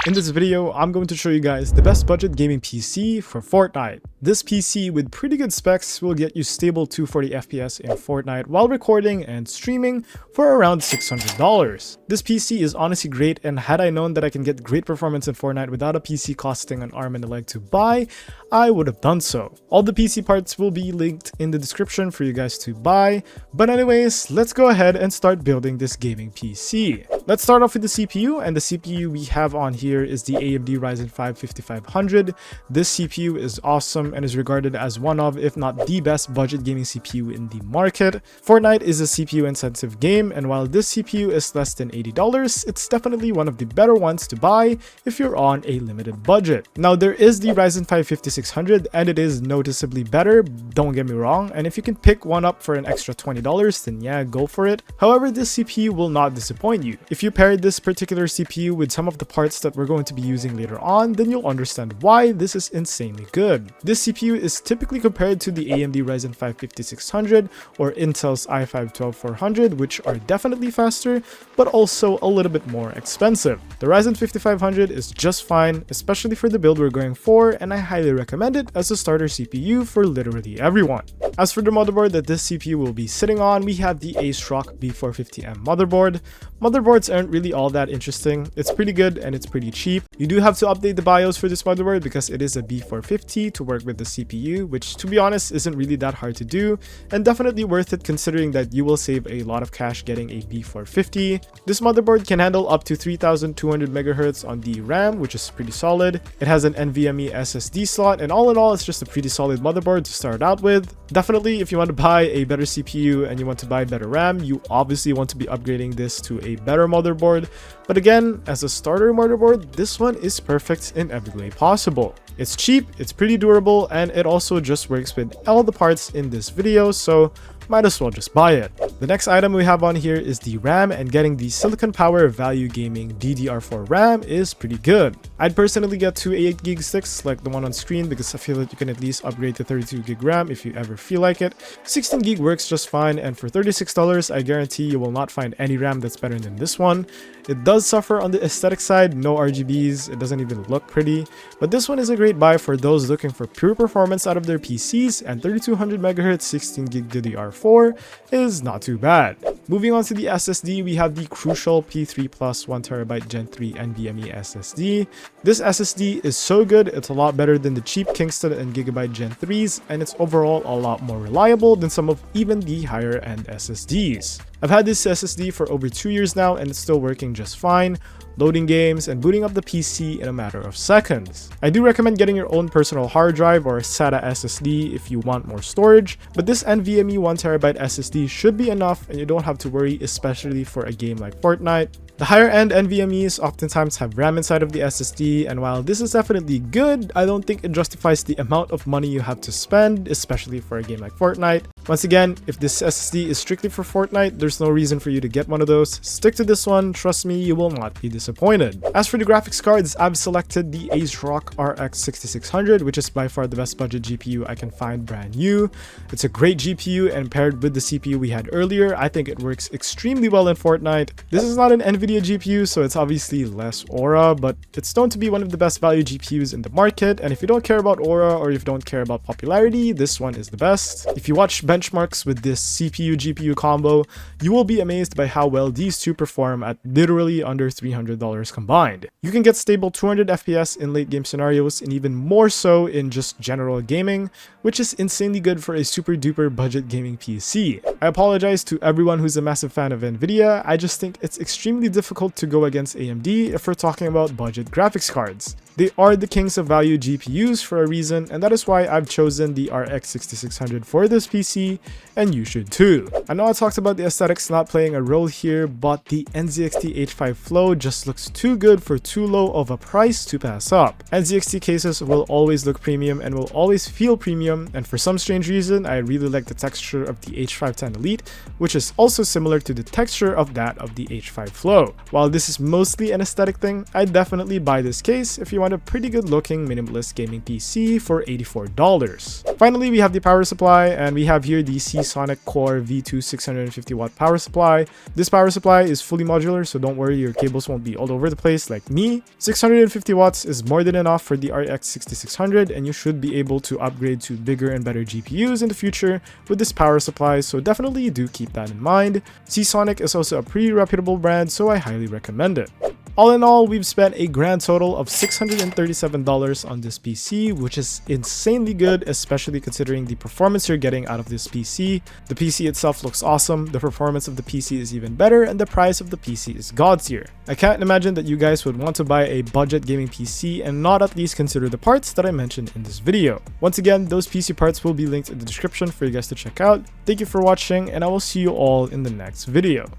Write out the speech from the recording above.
In this video, I'm going to show you guys the best budget gaming PC for Fortnite. This PC with pretty good specs will get you stable 240 FPS in Fortnite while recording and streaming for around $600. This PC is honestly great, and had I known that I can get great performance in Fortnite without a PC costing an arm and a leg to buy, I would have done so. All the PC parts will be linked in the description for you guys to buy, but anyways, let's go ahead and start building this gaming PC. Let's start off with the CPU, and the CPU we have on here is the AMD Ryzen 5 5500. This CPU is awesome and is regarded as one of, if not the best budget gaming CPU in the market. Fortnite is a CPU intensive game, and while this CPU is less than $80, it's definitely one of the better ones to buy if you're on a limited budget. Now there is the Ryzen 5 5600, and it is noticeably better, don't get me wrong, and if you can pick one up for an extra $20, then yeah, go for it. However, this CPU will not disappoint you. If you pair this particular CPU with some of the parts that we're going to be using later on, then you'll understand why this is insanely good. This CPU is typically compared to the AMD Ryzen 5 5600 or Intel's i5 12400, which are definitely faster, but also a little bit more expensive. The Ryzen 5500 is just fine, especially for the build we're going for, and I highly recommend it as a starter CPU for literally everyone. As for the motherboard that this CPU will be sitting on, we have the ASRock B450M motherboard. Motherboards aren't really all that interesting. It's pretty good and it's pretty cheap. You do have to update the BIOS for this motherboard because it is a B450 to work with the CPU, which to be honest isn't really that hard to do, and definitely worth it considering that you will save a lot of cash getting a B450. This motherboard can handle up to 3200 MHz on the RAM, which is pretty solid. It has an NVMe SSD slot, and all in all, it's just a pretty solid motherboard to start out with. Definitely, if you want to buy a better CPU and you want to buy better RAM, you obviously want to be upgrading this to a better motherboard. But again, as a starter motherboard, this one is perfect in every way possible. It's cheap, it's pretty durable, and it also just works with all the parts in this video, so might as well just buy it. The next item we have on here is the RAM, and getting the Silicon Power Value Gaming DDR4 RAM is pretty good. I'd personally get two 8GB sticks like the one on screen because I feel that you can at least upgrade to 32GB RAM if you ever feel like it. 16GB works just fine, and for $36, I guarantee you will not find any RAM that's better than this one. It does suffer on the aesthetic side, no RGBs, it doesn't even look pretty, but this one is a great buy for those looking for pure performance out of their PCs, and 3200 MHz 16GB DDR4 is not too bad. Moving on to the SSD, we have the crucial P3 Plus 1TB Gen 3 NVMe SSD. This SSD is so good, it's a lot better than the cheap Kingston and Gigabyte Gen 3s, and it's overall a lot more reliable than some of even the higher end SSDs. I've had this SSD for over 2 years now, and it's still working just fine, loading games and booting up the PC in a matter of seconds. I do recommend getting your own personal hard drive or a SATA SSD if you want more storage, but this NVMe 1TB SSD should be enough and you don't have to worry, especially for a game like Fortnite. The higher end NVMEs oftentimes have RAM inside of the SSD, and while this is definitely good, I don't think it justifies the amount of money you have to spend, especially for a game like Fortnite. Once again, if this SSD is strictly for Fortnite, there's no reason for you to get one of those. Stick to this one, trust me, you will not be disappointed. As for the graphics cards, I've selected the ASRock RX 6600, which is by far the best budget GPU I can find brand new. It's a great GPU, and paired with the CPU we had earlier, I think it works extremely well in Fortnite. This is not an NVIDIA GPU, so it's obviously less aura, but it's known to be one of the best value GPUs in the market, and if you don't care about aura or if you don't care about popularity, this one is the best. If you watch benchmarks with this CPU GPU combo, you will be amazed by how well these two perform at literally under $300 combined. You can get stable 200 FPS in late game scenarios, and even more so in just general gaming, which is insanely good for a super duper budget gaming PC. I apologize to everyone who's a massive fan of Nvidia, I just think it's extremely difficult to go against AMD if we're talking about budget graphics cards. They are the kings of value GPUs for a reason, and that is why I've chosen the RX 6600 for this PC, and you should too. I know I talked about the aesthetics not playing a role here, but the NZXT H5 Flow just looks too good for too low of a price to pass up. NZXT cases will always look premium and will always feel premium, and for some strange reason, I really like the texture of the H510 Elite, which is also similar to the texture of that of the H5 Flow. While this is mostly an aesthetic thing, I'd definitely buy this case if you want a pretty good looking minimalist gaming PC for $84. Finally, we have the power supply, and we have here the Seasonic Core V2 650 watt power supply. This power supply is fully modular, so don't worry, your cables won't be all over the place like me. 650 watts is more than enough for the RX 6600, and you should be able to upgrade to bigger and better GPUs in the future with this power supply, so definitely do keep that in mind. Seasonic is also a pretty reputable brand, so I highly recommend it. All in all, we've spent a grand total of $637 on this PC, which is insanely good, especially considering the performance you're getting out of this PC. The PC itself looks awesome, the performance of the PC is even better, and the price of the PC is god tier. I can't imagine that you guys would want to buy a budget gaming PC and not at least consider the parts that I mentioned in this video. Once again, those PC parts will be linked in the description for you guys to check out. Thank you for watching, and I will see you all in the next video.